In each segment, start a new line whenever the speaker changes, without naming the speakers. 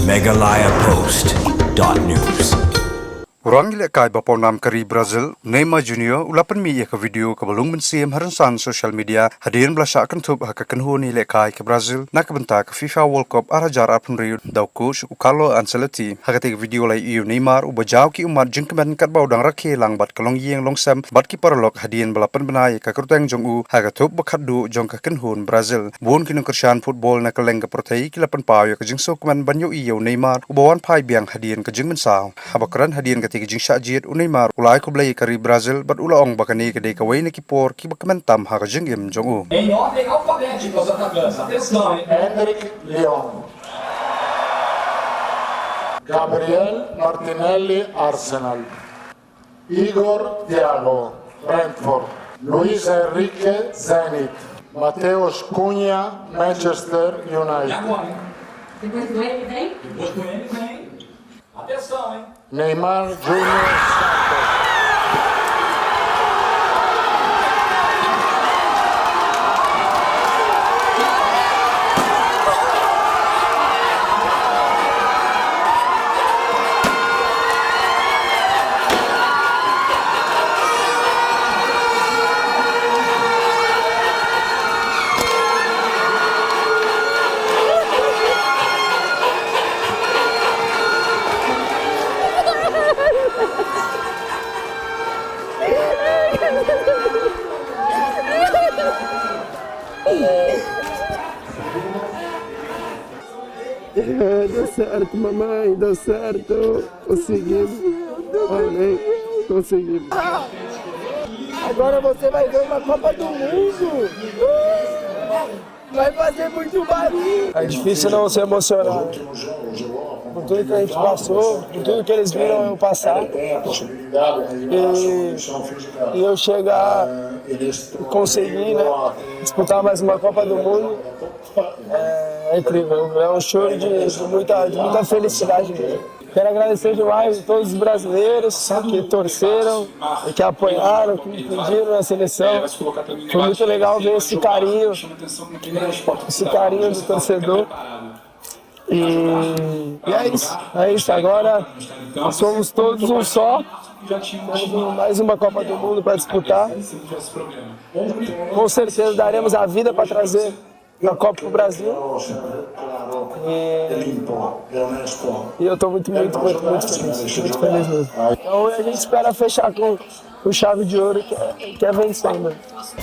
megalayapost.news.
Orang ile kai baponam kari Brazil, Neymar Junior ulapan mi ka video ka balung mensim haransan social media hadirin belasa akan tub haka kenhu ni ile kai ke Brazil nak benta ke FIFA World Cup arajar apun riu dauku suku Carlo Ancelotti haka te video lai iu Neymar u bajau ki umat jengkemen kat bau dang rakhe lang bat kalong yeng long sam bat ki paralok hadirin balapan benai ka kerteng jong u haka tub bakat du jong ka kenhun Brazil bon kinung kersian football na kaleng ka protei ki lapan pau ya ka jeng sok man banyo iu Neymar u bawan pai biang hadirin ka jeng mensau habakran hadirin ka jing syajid u Neymar ulai ko blai kari Brazil bat ulaong bakani ke de kawai ne kipor ki bakamentam ha jing im jong u
em ordem alfabética aos atacantes. Atenção, hein?
Henrik Leon, Gabriel Martinelli, Arsenal, Igor Thiago, Brentford, Luis Enrique, Zenit, Mateus Cunha, Manchester
E
United,
agora, hein?
Depois do ele vem?
Depois do M vem. Atenção, hein?
Neymar Junior Santos.
Deu certo, mamãe, deu certo. Conseguimos. Amém. Conseguimos. Agora você vai ver uma Copa do Mundo. Vai fazer muito barulho. É difícil não se emocionar. Com tudo que a gente passou, com tudo que eles viram eu passar. E eu chegar e conseguir, né, disputar mais uma Copa do Mundo. É incrível, é um show de muita felicidade mesmo. Quero agradecer demais a todos os brasileiros que torceram, que apoiaram, que me pediram na seleção. Foi muito legal ver esse carinho do torcedor. E é isso. Agora somos todos um só. Temos mais uma Copa do Mundo para disputar. Com certeza daremos a vida para trazer a Copa para o Brasil. E eu estou muito feliz mesmo. Então a gente espera fechar com chave de ouro, que é vencendo.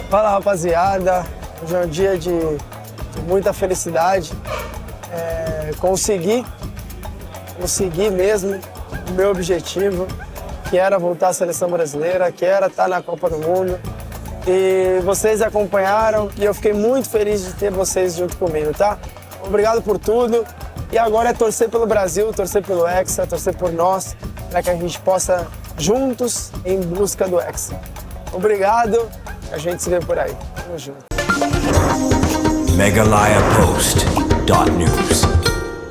Fala, rapaziada, hoje é um dia de muita felicidade. Consegui mesmo o meu objetivo, que era voltar à seleção brasileira, que era estar na Copa do Mundo. E vocês acompanharam e eu fiquei muito feliz de ter vocês junto comigo, tá? Obrigado por tudo. E agora é torcer pelo Brasil, torcer pelo Hexa, torcer por nós, para que a gente possa juntos em busca do Hexa. Obrigado, a gente se vê por aí. Tamo junto.
megalayapost.news.